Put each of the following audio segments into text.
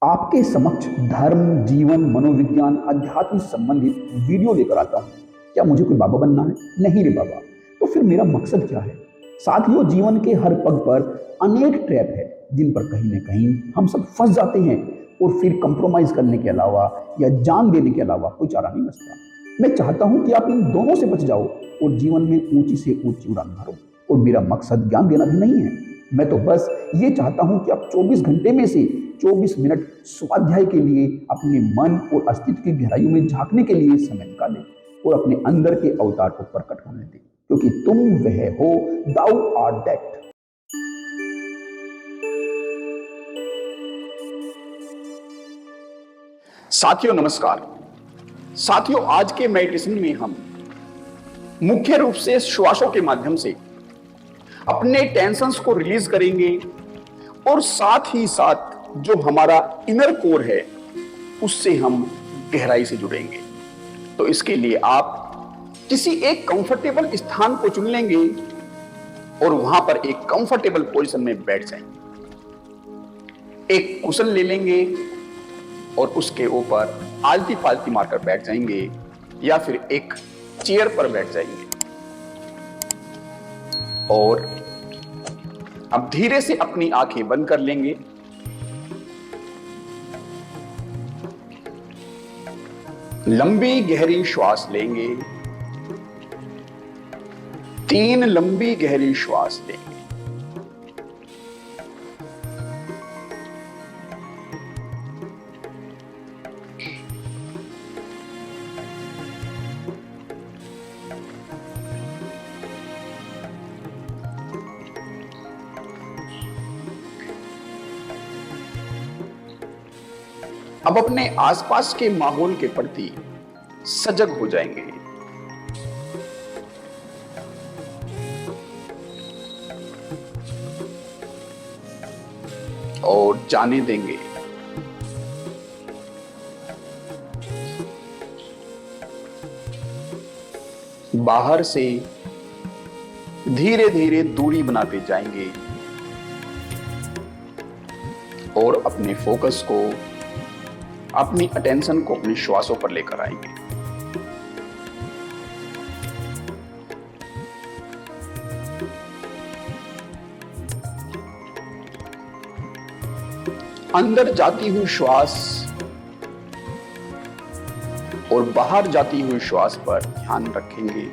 आपके समक्ष धर्म, जीवन, मनोविज्ञान, अध्यात्म से संबंधित वीडियो लेकर आता हूँ। क्या मुझे कोई बाबा बनना है? नहीं रे बाबा। तो फिर मेरा मकसद क्या है? साथियों, जीवन के हर पग पर अनेक ट्रैप है जिन पर कहीं न कहीं हम सब फंस जाते हैं और फिर कंप्रोमाइज करने के अलावा या जान देने के अलावा कोई चारा नहीं बचता। मैं चाहता हूं कि आप इन दोनों से बच जाओ और जीवन में ऊंची से ऊंची उड़ान भरो। और मेरा मकसद ज्ञान देना भी नहीं है। मैं तो बस ये चाहता हूं कि आप 24 घंटे में से 24 मिनट स्वाध्याय के लिए अपने मन और अस्तित्व की गहराइयों में झांकने के लिए समय निकालें और अपने अंदर के अवतार को प्रकट होने दें, क्योंकि तुम वह हो, दाउ आर दैट। साथियों नमस्कार। साथियों, आज के मेडिटेशन में हम मुख्य रूप से श्वासों के माध्यम से अपने टेंशन्स को रिलीज करेंगे और साथ ही साथ जो हमारा इनर कोर है उससे हम गहराई से जुड़ेंगे। तो इसके लिए आप किसी एक कंफर्टेबल स्थान को चुन लेंगे और वहां पर एक कंफर्टेबल पोजीशन में बैठ जाएंगे। एक कुशन ले लेंगे और उसके ऊपर आलती पालती मारकर बैठ जाएंगे या फिर एक चेयर पर बैठ जाएंगे। और अब धीरे से अपनी आंखें बंद कर लेंगे। लंबी गहरी श्वास लेंगे। 3 लंबी गहरी श्वास लेंगे। अब अपने आसपास के माहौल के प्रति सजग हो जाएंगे। और जाने देंगे बाहर से धीरे धीरे दूरी बनाते जाएंगे और अपने फोकस को, अपनी अटेंशन को अपने श्वासों पर लेकर आएंगे। अंदर जाती हुई श्वास और बाहर जाती हुई श्वास पर ध्यान रखेंगे।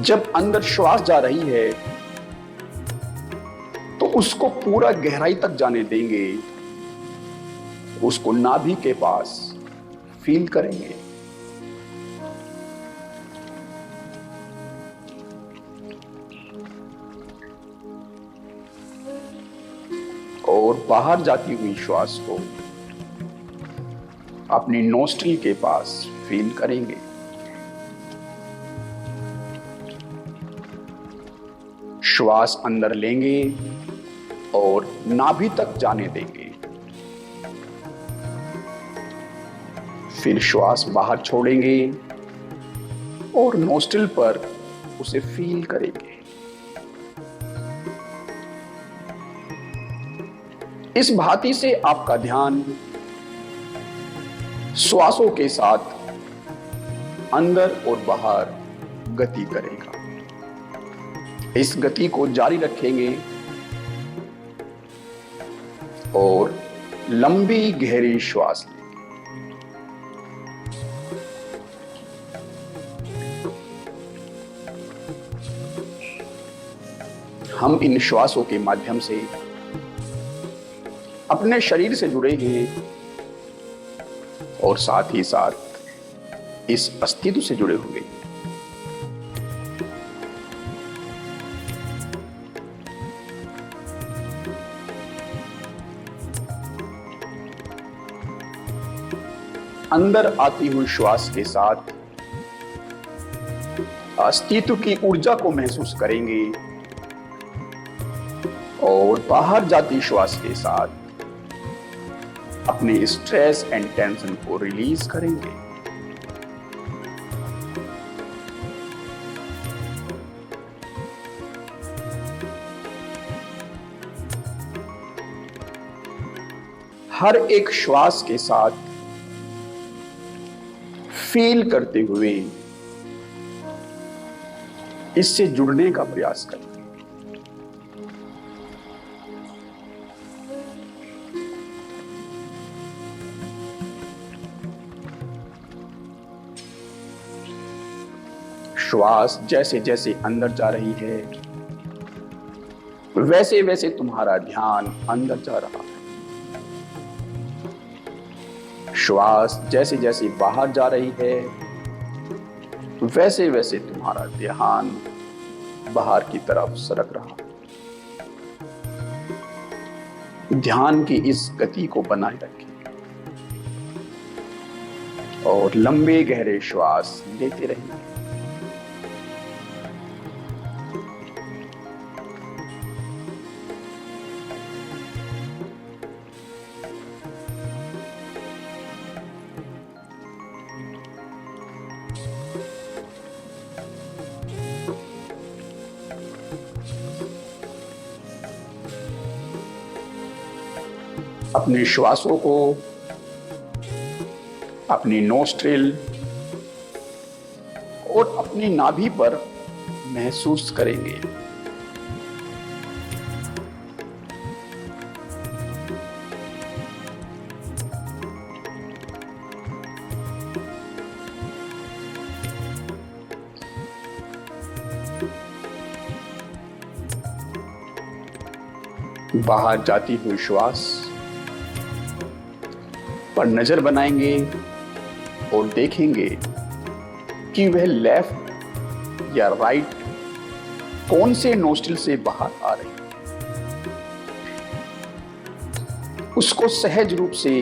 जब अंदर श्वास जा रही है तो उसको पूरा गहराई तक जाने देंगे, उसको नाभि के पास फील करेंगे। और बाहर जाती हुई श्वास को अपनी नोस्ट्रिल के पास फील करेंगे। श्वास अंदर लेंगे और नाभि तक जाने देंगे। फिर श्वास बाहर छोड़ेंगे और नोस्ट्रिल पर उसे फील करेंगे। इस भांति से आपका ध्यान श्वासों के साथ अंदर और बाहर गति करेगा। इस गति को जारी रखेंगे और लंबी गहरी श्वास लेंगे। हम इन श्वासों के माध्यम से अपने शरीर से जुड़े हैं और साथ ही साथ इस अस्तित्व से जुड़े हुए हैं। अंदर आती हुई श्वास के साथ अस्तित्व की ऊर्जा को महसूस करेंगे और बाहर जाती श्वास के साथ अपने स्ट्रेस एंड टेंशन को रिलीज करेंगे। हर एक श्वास के साथ फील करते हुए इससे जुड़ने का प्रयास करें। श्वास जैसे जैसे अंदर जा रही है, वैसे वैसे तुम्हारा ध्यान अंदर जा रहा है। श्वास जैसे जैसे बाहर जा रही है, वैसे वैसे तुम्हारा ध्यान बाहर की तरफ सरक रहा है। ध्यान की इस गति को बनाए रखें और लंबे गहरे श्वास लेते रहिए। अपने श्वासों को अपनी नोस्ट्रिल और अपनी नाभि पर महसूस करेंगे। बाहर जाती हुई श्वास पर नजर बनाएंगे और देखेंगे कि वह लेफ्ट या राइट कौन से नोस्ट्रिल से बाहर आ रही है। उसको सहज रूप से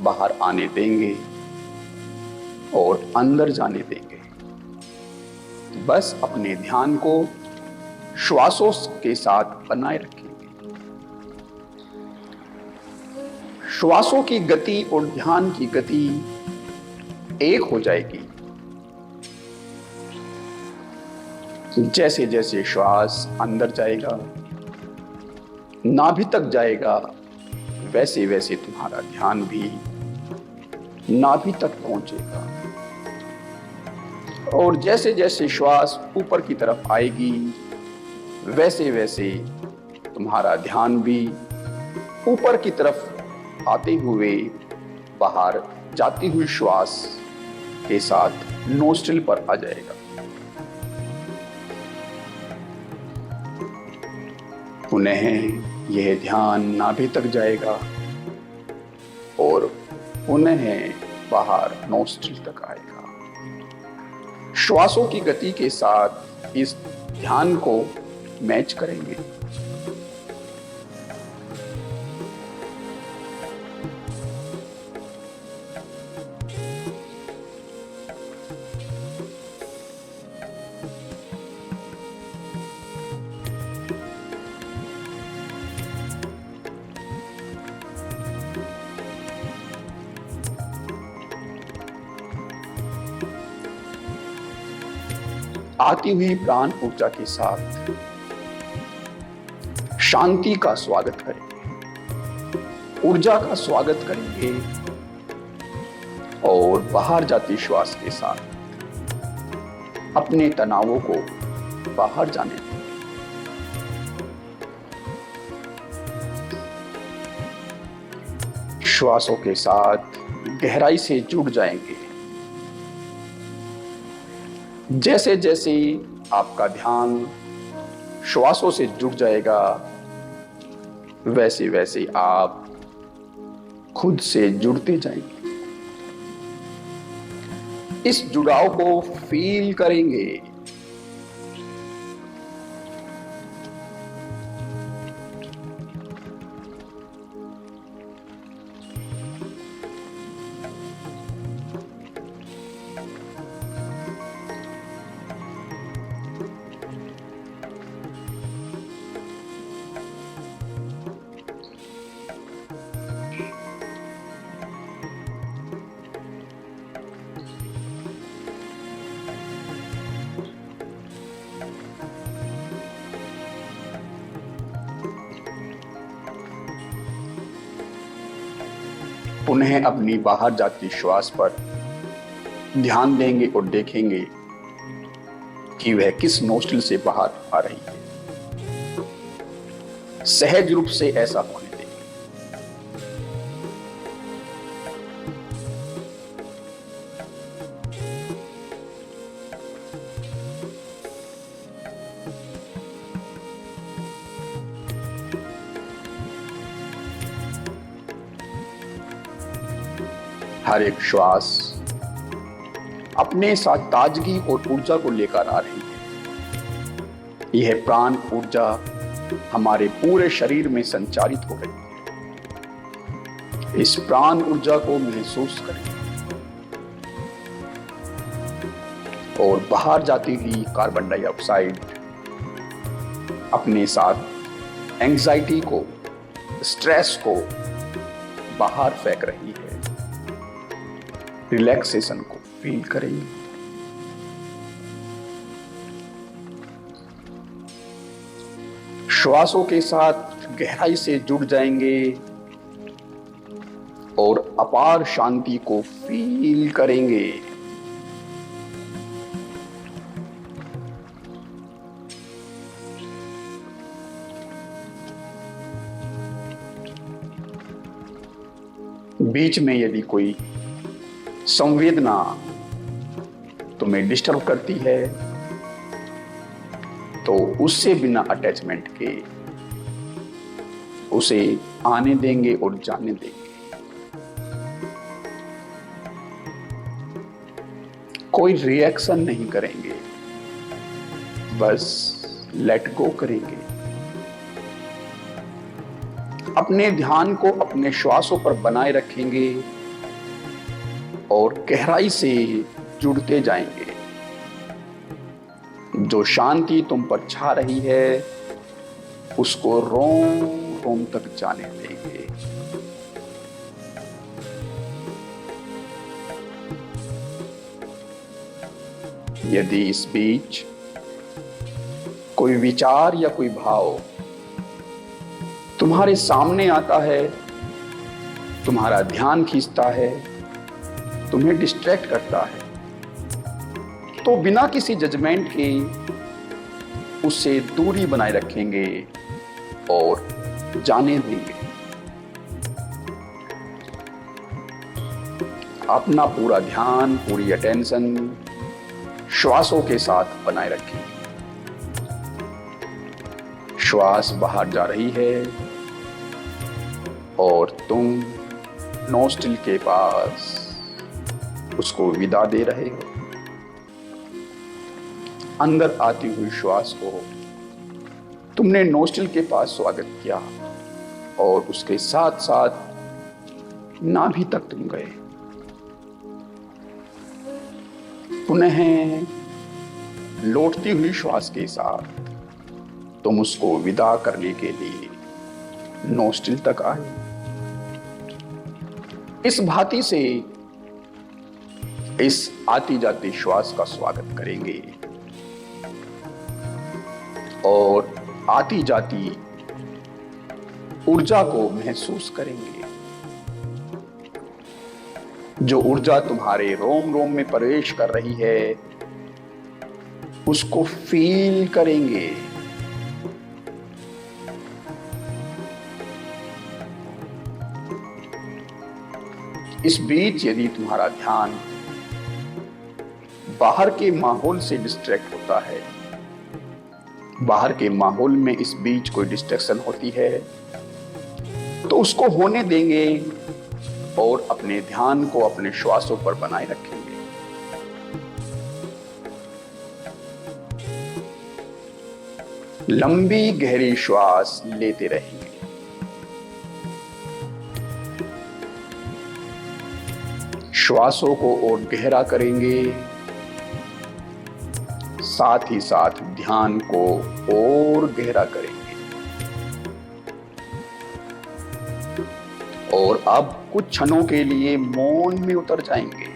बाहर आने देंगे और अंदर जाने देंगे। बस अपने ध्यान को श्वासों के साथ बनाए रखें। श्वासों की गति और ध्यान की गति एक हो जाएगी। जैसे जैसे श्वास अंदर जाएगा, नाभि तक जाएगा, वैसे वैसे तुम्हारा ध्यान भी नाभि तक पहुंचेगा। और जैसे जैसे श्वास ऊपर की तरफ आएगी, वैसे वैसे तुम्हारा ध्यान भी ऊपर की तरफ आते हुए बाहर जाती हुई श्वास के साथ नोस्ट्रिल पर आ जाएगा। पुनः यह ध्यान नाभि तक जाएगा और पुनः बाहर नोस्ट्रिल तक आएगा। श्वासों की गति के साथ इस ध्यान को मैच करेंगे। आती हुई प्राण ऊर्जा के साथ शांति का स्वागत करेंगे, ऊर्जा का स्वागत करेंगे और बाहर जाती श्वास के साथ अपने तनावों को बाहर जाने देंगे। श्वासों के साथ गहराई से जुड़ जाएंगे। जैसे जैसे आपका ध्यान श्वासों से जुड़ जाएगा, वैसे वैसे आप खुद से जुड़ते जाएंगे। इस जुड़ाव को फील करेंगे। पुनः अपनी बाहर जाती श्वास पर ध्यान देंगे और देखेंगे कि वह किस नोस्ट्रिल से बाहर आ रही है। सहज रूप से ऐसा होने देंगे। हर एक श्वास अपने साथ ताजगी और ऊर्जा को लेकर आ रही है। यह प्राण ऊर्जा हमारे पूरे शरीर में संचारित हो रही है। इस प्राण ऊर्जा को महसूस करें और बाहर जाती हुई कार्बन डाइऑक्साइड अपने साथ एंजाइटी को, स्ट्रेस को बाहर फेंक रही है। रिलैक्सेशन को फील करेंगे। श्वासों के साथ गहराई से जुड़ जाएंगे और अपार शांति को फील करेंगे। बीच में यदि कोई संवेदना तुम्हें डिस्टर्ब करती है तो उससे बिना अटैचमेंट के उसे आने देंगे और जाने देंगे। कोई रिएक्शन नहीं करेंगे, बस लेट गो करेंगे। अपने ध्यान को अपने श्वासों पर बनाए रखेंगे और गहराई से जुड़ते जाएंगे। जो शांति तुम पर छा रही है उसको रोम रोम तक जाने देंगे। यदि इस बीच कोई विचार या कोई भाव तुम्हारे सामने आता है, तुम्हारा ध्यान खींचता है, तुम्हें डिस्ट्रैक्ट करता है, तो बिना किसी जजमेंट के उससे दूरी बनाए रखेंगे और जाने देंगे। अपना पूरा ध्यान, पूरी अटेंशन श्वासों के साथ बनाए रखेंगे। श्वास बाहर जा रही है और तुम नोस्ट्रिल के पास उसको विदा दे रहे हो। अंदर आती हुई श्वास को तुमने नोस्ट्रिल के पास स्वागत किया और उसके साथ साथ नाभि तक तुम गए। पुनः लौटती हुई श्वास के साथ तुम उसको विदा करने के लिए नोस्ट्रिल तक आए। इस भांति से इस आती जाती श्वास का स्वागत करेंगे और आती जाती ऊर्जा को महसूस करेंगे। जो ऊर्जा तुम्हारे रोम रोम में प्रवेश कर रही है उसको फील करेंगे। इस बीच यदि तुम्हारा ध्यान बाहर के माहौल से डिस्ट्रैक्ट होता है, बाहर के माहौल में इस बीच कोई डिस्ट्रैक्शन होती है, तो उसको होने देंगे और अपने ध्यान को अपने श्वासों पर बनाए रखेंगे। लंबी गहरी श्वास लेते रहेंगे। श्वासों को और गहरा करेंगे, साथ ही साथ ध्यान को और गहरा करेंगे। और अब कुछ क्षणों के लिए मौन में उतर जाएंगे।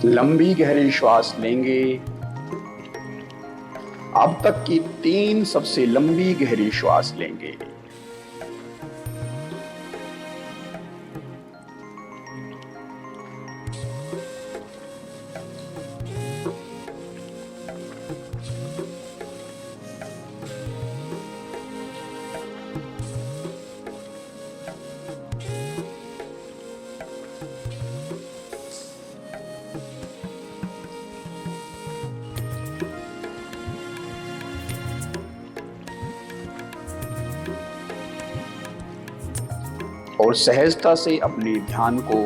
लंबी गहरी श्वास लेंगे। अब तक की 3 सबसे लंबी गहरी श्वास लेंगे। और सहजता से अपने ध्यान को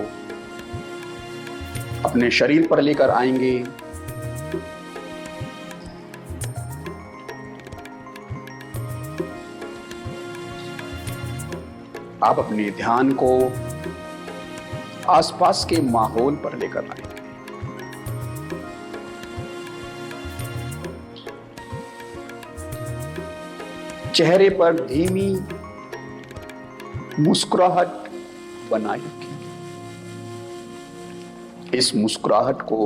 अपने शरीर पर लेकर आएंगे। आप अपने ध्यान को आसपास के माहौल पर लेकर आएंगे। चेहरे पर धीमी मुस्कुराहट बनाए रखें। इस मुस्कुराहट को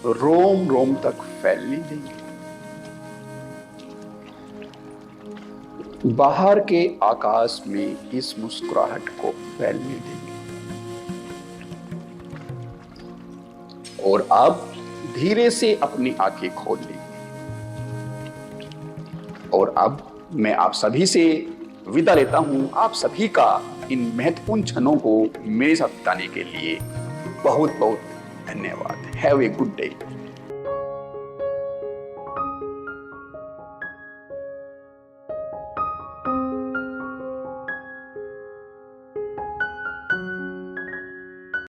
रोम रोम तक फैलने देंगे। बाहर के आकाश में इस मुस्कुराहट को फैलने देंगे। और अब धीरे से अपनी आंखें खोल लेंगे। और अब मैं आप सभी से विदा लेता हूं। आप सभी का इन महत्वपूर्ण क्षणों को मेरे साथ बिताने के लिए बहुत बहुत धन्यवाद। Have a good day.